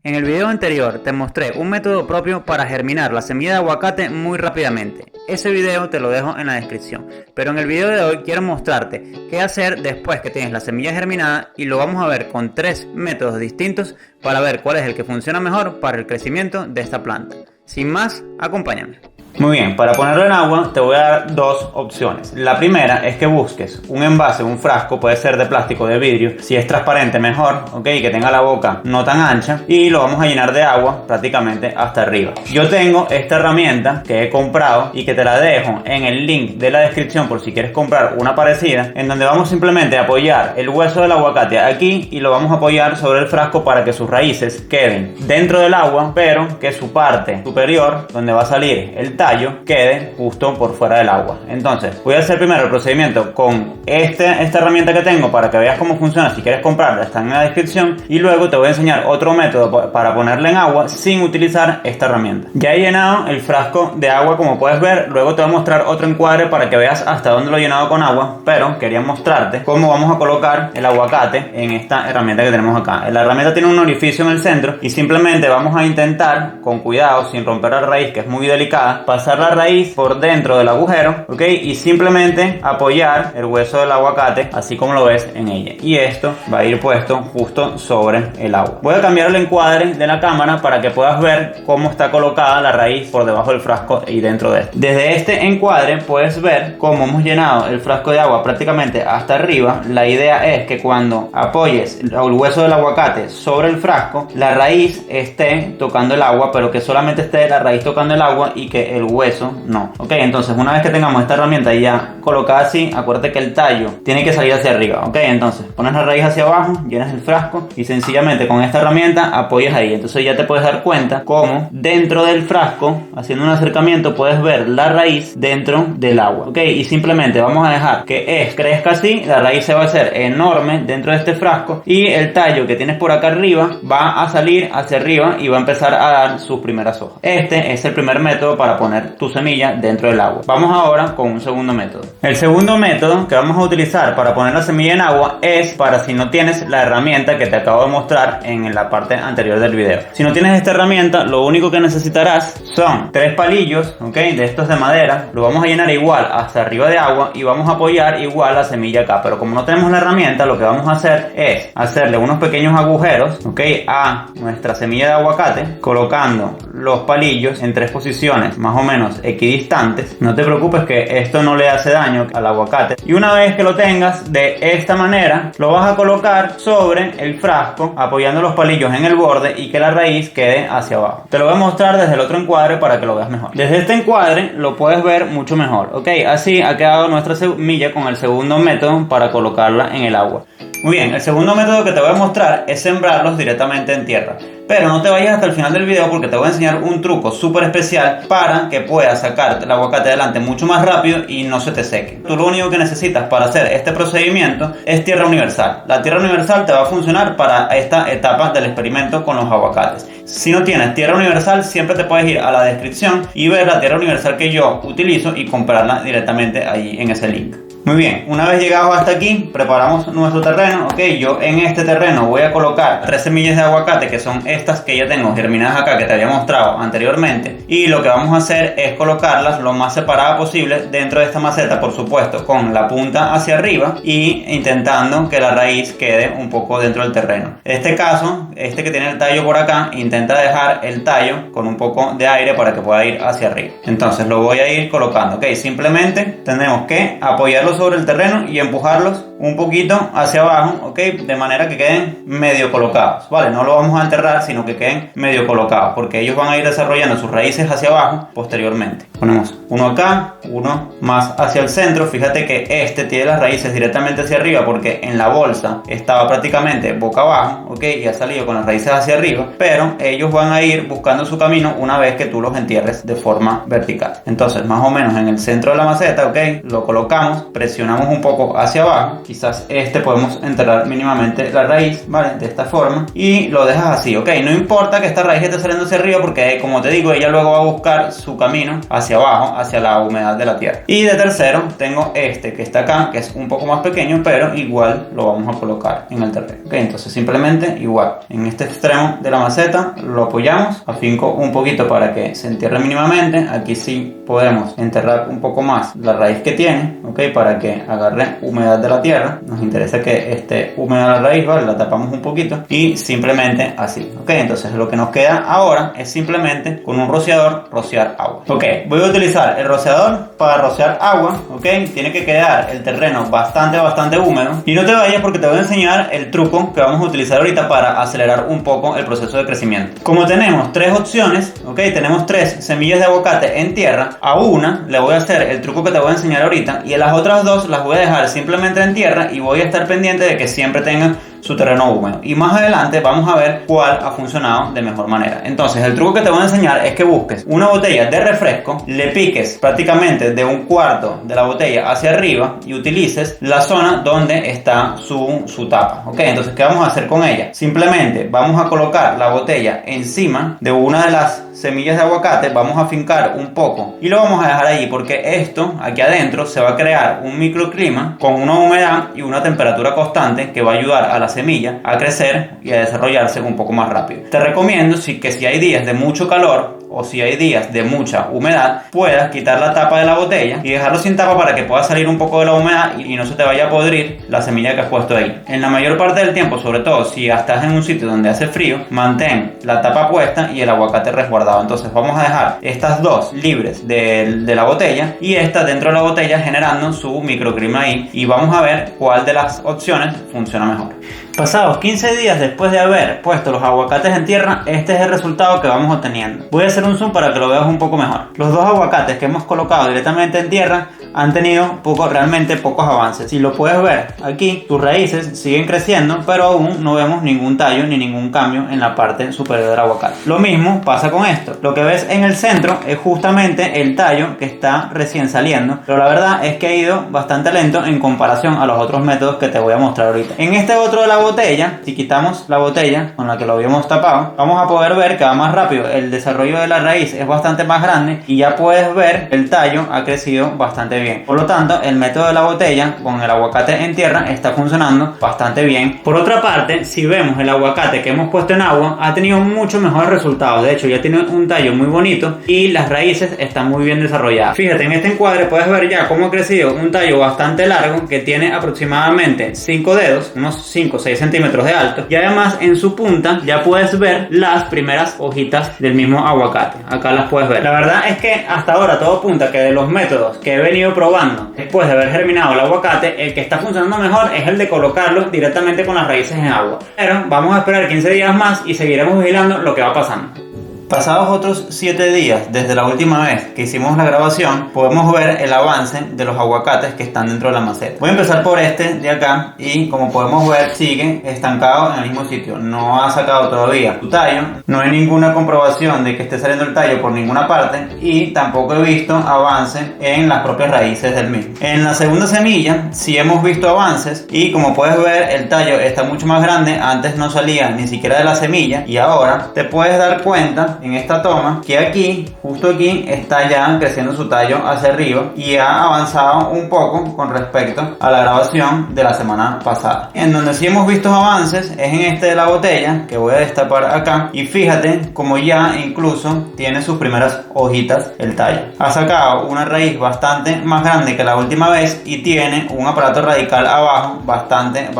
En el video anterior te mostré un método propio para germinar la semilla de aguacate muy rápidamente. Ese video te lo dejo en la descripción. Pero en el video de hoy quiero mostrarte qué hacer después que tienes la semilla germinada y lo vamos a ver con 3 métodos distintos para ver cuál es el que funciona mejor para el crecimiento de esta planta. Sin más, acompáñame. Muy bien, para ponerlo en agua te voy a dar 2 opciones. La primera es que busques un envase, un frasco, puede ser de plástico o de vidrio. Si es transparente mejor, ok, que tenga la boca no tan ancha. Y lo vamos a llenar de agua prácticamente hasta arriba. Yo tengo esta herramienta que he comprado y que te la dejo en el link de la descripción por si quieres comprar una parecida, en donde vamos simplemente a apoyar el hueso del aguacate aquí y lo vamos a apoyar sobre el frasco para que sus raíces queden dentro del agua, pero que su parte superior, donde va a salir el tallo, quede justo por fuera del agua. Entonces voy a hacer primero el procedimiento con esta herramienta que tengo para que veas cómo funciona. Si quieres comprarla, está en la descripción, y luego te voy a enseñar otro método para ponerla en agua sin utilizar esta herramienta. Ya he llenado el frasco de agua, como puedes ver. Luego te voy a mostrar otro encuadre para que veas hasta dónde lo he llenado con agua, pero quería mostrarte cómo vamos a colocar el aguacate en esta herramienta que tenemos acá. La herramienta tiene un orificio en el centro y simplemente vamos a intentar, con cuidado, sin romper la raíz, que es muy delicada, pasar la raíz por dentro del agujero, ok, y simplemente apoyar el hueso del aguacate así como lo ves en ella, y esto va a ir puesto justo sobre el agua. Voy a cambiar el encuadre de la cámara para que puedas ver cómo está colocada la raíz por debajo del frasco y dentro de este. Desde este encuadre puedes ver cómo hemos llenado el frasco de agua prácticamente hasta arriba. La idea es que cuando apoyes el hueso del aguacate sobre el frasco, la raíz esté tocando el agua, pero que solamente esté la raíz tocando el agua y que el hueso no. Ok, entonces una vez que tengamos esta herramienta ya colocada así, acuérdate que el tallo tiene que salir hacia arriba. Ok, entonces pones la raíz hacia abajo, llenas el frasco y sencillamente con esta herramienta apoyas ahí. Entonces ya te puedes dar cuenta cómo dentro del frasco, haciendo un acercamiento, puedes ver la raíz dentro del agua. Ok, y simplemente vamos a dejar que crezca así. La raíz se va a hacer enorme dentro de este frasco y el tallo que tienes por acá arriba va a salir hacia arriba y va a empezar a dar sus primeras hojas. Este es el primer método para poner tu semilla dentro del agua. Vamos ahora con un segundo método. El segundo método que vamos a utilizar para poner la semilla en agua es para si no tienes la herramienta que te acabo de mostrar en la parte anterior del video. Si no tienes esta herramienta, lo único que necesitarás son 3 palillos, ok, de estos de madera. Lo vamos a llenar igual hasta arriba de agua y vamos a apoyar igual la semilla acá. Pero como no tenemos la herramienta, lo que vamos a hacer es hacerle unos pequeños agujeros, ok, a nuestra semilla de aguacate, colocando los palillos en 3 posiciones más o menos equidistantes. No te preocupes que esto no le hace daño al aguacate. Y una vez que lo tengas de esta manera, lo vas a colocar sobre el frasco apoyando los palillos en el borde y que la raíz quede hacia abajo. Te lo voy a mostrar desde el otro encuadre para que lo veas mejor. Desde este encuadre lo puedes ver mucho mejor. Ok, así ha quedado nuestra semilla con el segundo método para colocarla en el agua. Muy bien, el segundo método que te voy a mostrar es sembrarlos directamente en tierra. Pero no te vayas hasta el final del video porque te voy a enseñar un truco súper especial para que puedas sacar el aguacate adelante mucho más rápido y no se te seque. Tú lo único que necesitas para hacer este procedimiento es tierra universal. La tierra universal te va a funcionar para esta etapa del experimento con los aguacates. Si no tienes tierra universal, siempre te puedes ir a la descripción y ver la tierra universal que yo utilizo y comprarla directamente ahí en ese link. Muy bien, una vez llegados hasta aquí, preparamos nuestro terreno. Ok, yo en este terreno voy a colocar 3 semillas de aguacate, que son estas que ya tengo germinadas acá, que te había mostrado anteriormente. Y lo que vamos a hacer es colocarlas lo más separadas posible dentro de esta maceta, por supuesto, con la punta hacia arriba y intentando que la raíz quede un poco dentro del terreno. En este caso, este que tiene el tallo por acá, intenta dejar el tallo con un poco de aire para que pueda ir hacia arriba. Entonces lo voy a ir colocando. Ok, simplemente tenemos que apoyarlo sobre el terreno y empujarlos un poquito hacia abajo, ok, de manera que queden medio colocados, vale, no lo vamos a enterrar, sino que queden medio colocados, porque ellos van a ir desarrollando sus raíces hacia abajo posteriormente. Ponemos uno acá, uno más hacia el centro. Fíjate que este tiene las raíces directamente hacia arriba porque en la bolsa estaba prácticamente boca abajo, ok, y ha salido con las raíces hacia arriba, pero ellos van a ir buscando su camino una vez que tú los entierres de forma vertical. Entonces más o menos en el centro de la maceta, ok, lo colocamos, presionamos un poco hacia abajo quizás podemos enterrar mínimamente la raíz, ¿vale? De esta forma, y lo dejas así, ¿ok? No importa que esta raíz esté saliendo hacia arriba porque, como te digo, ella luego va a buscar su camino hacia abajo, hacia la humedad de la tierra. Y de tercero tengo que está acá, que es un poco más pequeño, pero igual lo vamos a colocar en el terreno, ¿ok? Entonces simplemente igual, en este extremo de la maceta lo apoyamos, afinco un poquito para que se entierre mínimamente. Aquí sí podemos enterrar un poco más la raíz que tiene, ¿ok? Para que agarre humedad de la tierra. Nos interesa que esté húmeda la raíz, ¿vale? La tapamos un poquito y simplemente así, ¿ok? Entonces lo que nos queda ahora es simplemente con un rociador rociar agua. Ok, voy a utilizar el rociador para rociar agua, ¿ok? Tiene que quedar el terreno bastante húmedo. Y no te vayas porque te voy a enseñar el truco que vamos a utilizar ahorita para acelerar un poco el proceso de crecimiento. Como tenemos tres opciones, ¿ok? Tenemos tres semillas de aguacate en tierra. A una le voy a hacer el truco que te voy a enseñar ahorita y a las otras dos las voy a dejar simplemente en tierra y voy a estar pendiente de que siempre tengan su terreno húmedo. Y más adelante vamos a ver cuál ha funcionado de mejor manera. Entonces el truco que te voy a enseñar es que busques una botella de refresco, le piques prácticamente de un cuarto de la botella hacia arriba y utilices la zona donde está su tapa, ¿ok? Entonces, ¿qué vamos a hacer con ella? Simplemente vamos a colocar la botella encima de una de las semillas de aguacate, vamos a fincar un poco y lo vamos a dejar ahí porque esto aquí adentro se va a crear un microclima con una humedad y una temperatura constante que va a ayudar a la semilla a crecer y a desarrollarse un poco más rápido. Te recomiendo que si hay días de mucho calor o si hay días de mucha humedad, puedas quitar la tapa de la botella y dejarlo sin tapa para que pueda salir un poco de la humedad y no se te vaya a podrir la semilla que has puesto ahí. En la mayor parte del tiempo, sobre todo si estás en un sitio donde hace frío, mantén la tapa puesta y el aguacate resguardado. Entonces vamos a dejar estas dos libres de la botella y esta dentro de la botella generando su microclima ahí y vamos a ver cuál de las opciones funciona mejor. Pasados 15 días después de haber puesto los aguacates en tierra, este es el resultado que vamos obteniendo. Voy a hacer un zoom para que lo veas un poco mejor. Los dos aguacates que hemos colocado directamente en tierra han tenido realmente pocos avances. Si lo puedes ver aquí, tus raíces siguen creciendo, pero aún no vemos ningún tallo ni ningún cambio en la parte superior del aguacate. Lo mismo pasa con esto. Lo que ves en el centro es justamente el tallo que está recién saliendo, pero la verdad es que ha ido bastante lento en comparación a los otros métodos que te voy a mostrar ahorita. En este otro de la botella, si quitamos la botella con la que lo habíamos tapado, vamos a poder ver que va más rápido. El desarrollo de la raíz es bastante más grande y ya puedes ver el tallo ha crecido bastante bien. Por lo tanto, el método de la botella con el aguacate en tierra está funcionando bastante bien. Por otra parte, si vemos el aguacate que hemos puesto en agua, ha tenido mucho mejores resultados. De hecho, ya tiene un tallo muy bonito y las raíces están muy bien desarrolladas. Fíjate, en este encuadre puedes ver ya cómo ha crecido un tallo bastante largo que tiene aproximadamente 5 dedos, unos 5 o 6 centímetros de alto, y además en su punta ya puedes ver las primeras hojitas del mismo aguacate. Acá las puedes ver. La verdad es que hasta ahora todo apunta que de los métodos que he venido probando después de haber germinado el aguacate, el que está funcionando mejor es el de colocarlo directamente con las raíces en agua. Pero vamos a esperar 15 días más y seguiremos vigilando lo que va pasando. Pasados otros 7 días desde la última vez que hicimos la grabación, podemos ver el avance de los aguacates que están dentro de la maceta. Voy a empezar por este de acá y como podemos ver sigue estancado en el mismo sitio, no ha sacado todavía su tallo, no hay ninguna comprobación de que esté saliendo el tallo por ninguna parte y tampoco he visto avance en las propias raíces del mismo. En la segunda semilla sí hemos visto avances y como puedes ver el tallo está mucho más grande, antes no salía ni siquiera de la semilla y ahora te puedes dar cuenta en esta toma que aquí, justo aquí, está ya creciendo su tallo hacia arriba y ha avanzado un poco con respecto a la grabación de la semana pasada. En donde sí hemos visto avances es en este de la botella que voy a destapar acá y fíjate como ya incluso tiene sus primeras hojitas el tallo. Ha sacado una raíz bastante más grande que la última vez y tiene un aparato radical abajo bastante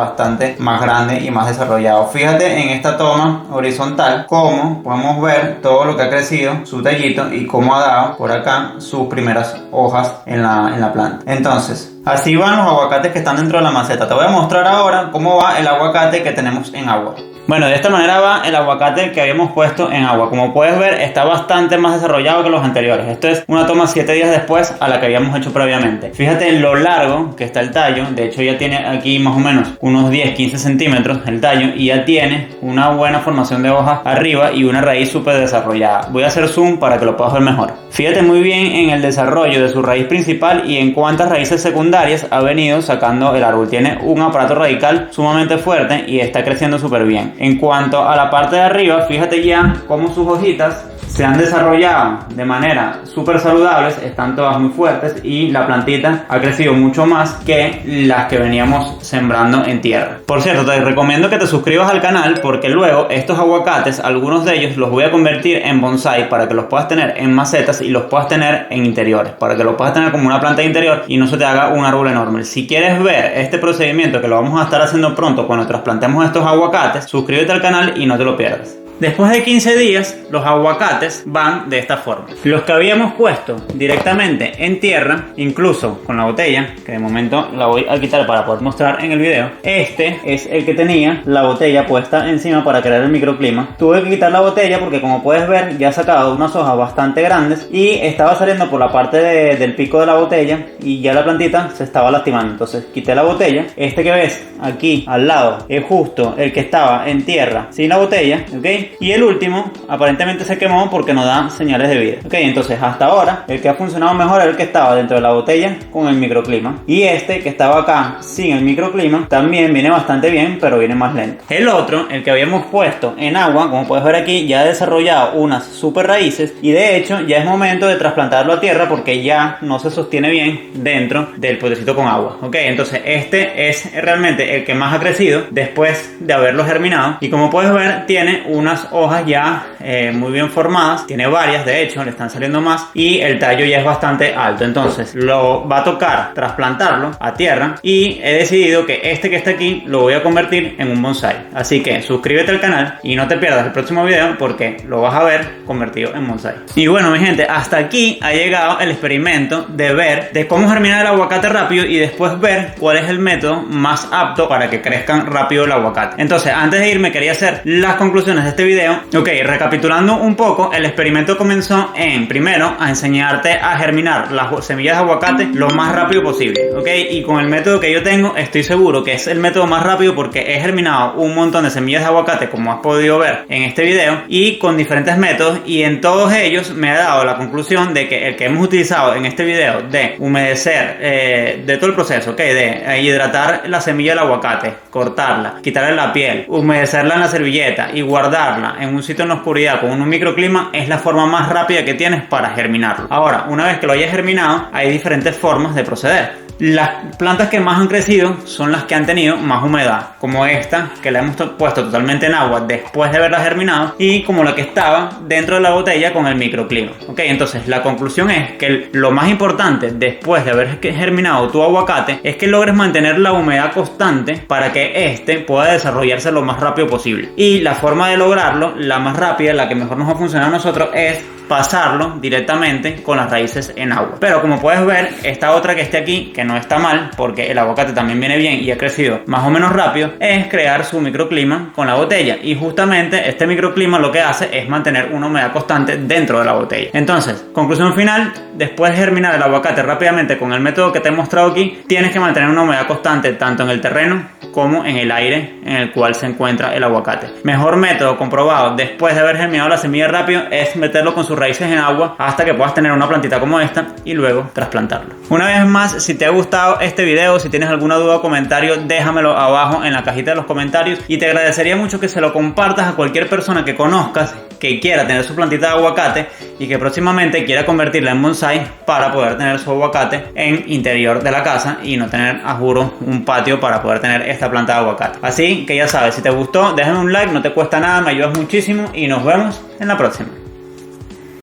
más grande y más desarrollado. Fíjate en esta toma horizontal como podemos ver todo lo que ha crecido, su tallito y cómo ha dado por acá sus primeras hojas en la planta. Entonces, así van los aguacates que están dentro de la maceta. Te voy a mostrar ahora cómo va el aguacate que tenemos en agua. Bueno, de esta manera va el aguacate que habíamos puesto en agua. Como puedes ver, está bastante más desarrollado que los anteriores. Esto es una toma 7 días después a la que habíamos hecho previamente. Fíjate lo largo que está el tallo. De hecho ya tiene aquí más o menos unos 10-15 centímetros el tallo y ya tiene una buena formación de hojas arriba y una raíz súper desarrollada. Voy a hacer zoom para que lo puedas ver mejor. Fíjate muy bien en el desarrollo de su raíz principal y en cuántas raíces secundarias ha venido sacando el árbol. Tiene un aparato radical sumamente fuerte y está creciendo súper bien. En cuanto a la parte de arriba, fíjate ya cómo sus hojitas se han desarrollado de manera súper saludables, están todas muy fuertes y la plantita ha crecido mucho más que las que veníamos sembrando en tierra. Por cierto, te recomiendo que te suscribas al canal porque luego estos aguacates, algunos de ellos los voy a convertir en bonsai para que los puedas tener en macetas y los puedas tener en interiores, para que los puedas tener como una planta de interior y no se te haga un árbol enorme. Si quieres ver este procedimiento que lo vamos a estar haciendo pronto cuando trasplantemos estos aguacates, suscríbete al canal y no te lo pierdas. Después de 15 días, los aguacates van de esta forma. Los que habíamos puesto directamente en tierra, incluso con la botella, que de momento la voy a quitar para poder mostrar en el video, este es el que tenía la botella puesta encima para crear el microclima. Tuve que quitar la botella porque, como puedes ver, ya ha sacado unas hojas bastante grandes y estaba saliendo por la parte del pico de la botella y ya la plantita se estaba lastimando. Entonces quité la botella. Este que ves aquí al lado es justo el que estaba en tierra sin la botella, ¿ok? Y el último aparentemente se quemó porque no da señales de vida. Ok, entonces hasta ahora el que ha funcionado mejor es el que estaba dentro de la botella con el microclima. Y este que estaba acá sin el microclima también viene bastante bien, pero viene más lento. El otro, el que habíamos puesto en agua, como puedes ver aquí, ya ha desarrollado unas super raíces y de hecho ya es momento de trasplantarlo a tierra porque ya no se sostiene bien dentro del potecito con agua. Ok, entonces este es realmente el que más ha crecido después de haberlo germinado y como puedes ver tiene unas hojas ya muy bien formadas, tiene varias de hecho, le están saliendo más y el tallo ya es bastante alto. Entonces lo va a tocar trasplantarlo a tierra y he decidido que este que está aquí lo voy a convertir en un bonsai. Así que suscríbete al canal y no te pierdas el próximo video porque lo vas a ver convertido en bonsai. Y bueno mi gente, hasta aquí ha llegado el experimento de ver de cómo germinar el aguacate rápido y después ver cuál es el método más apto para que crezcan rápido el aguacate. Entonces antes de irme quería hacer las conclusiones de este video. Ok, recapitulando un poco, el experimento comenzó en, primero, a enseñarte a germinar las semillas de aguacate lo más rápido posible, ok, y con el método que yo tengo estoy seguro que es el método más rápido porque he germinado un montón de semillas de aguacate como has podido ver en este video y con diferentes métodos y en todos ellos me ha dado la conclusión de que el que hemos utilizado en este video de humedecer, de todo el proceso, ok, de hidratar la semilla del aguacate, cortarla, quitarle la piel, humedecerla en la servilleta y guardarla en un sitio en la oscuridad con un microclima es la forma más rápida que tienes para germinarlo. Ahora, una vez que lo hayas germinado, hay diferentes formas de proceder. Las plantas que más han crecido son las que han tenido más humedad, como esta que la hemos puesto totalmente en agua después de haberla germinado y como la que estaba dentro de la botella con el microclima. Ok, entonces la conclusión es que lo más importante después de haber germinado tu aguacate es que logres mantener la humedad constante para que este pueda desarrollarse lo más rápido posible. Y la forma de lograrlo, la más rápida, la que mejor nos va a funcionar a nosotros es pasarlo directamente con las raíces en agua. Pero como puedes ver, esta otra que esté aquí, que no está mal porque el aguacate también viene bien y ha crecido más o menos rápido, es crear su microclima con la botella. Y justamente este microclima lo que hace es mantener una humedad constante dentro de la botella. Entonces, conclusión final, después de germinar el aguacate rápidamente con el método que te he mostrado aquí, tienes que mantener una humedad constante tanto en el terreno como en el aire en el cual se encuentra el aguacate. Mejor método comprobado después de haber germinado la semilla rápido es meterlo con sus raíces en agua hasta que puedas tener una plantita como esta y luego trasplantarlo. Una vez más, si te ha gustado este video, si tienes alguna duda o comentario, déjamelo abajo en la cajita de los comentarios y te agradecería mucho que se lo compartas a cualquier persona que conozcas que quiera tener su plantita de aguacate y que próximamente quiera convertirla en bonsai para poder tener su aguacate en interior de la casa y no tener, a juro, un patio para poder tener esta planta de aguacate. Así que ya sabes, si te gustó, déjame un like, no te cuesta nada, me ayudas muchísimo y nos vemos en la próxima.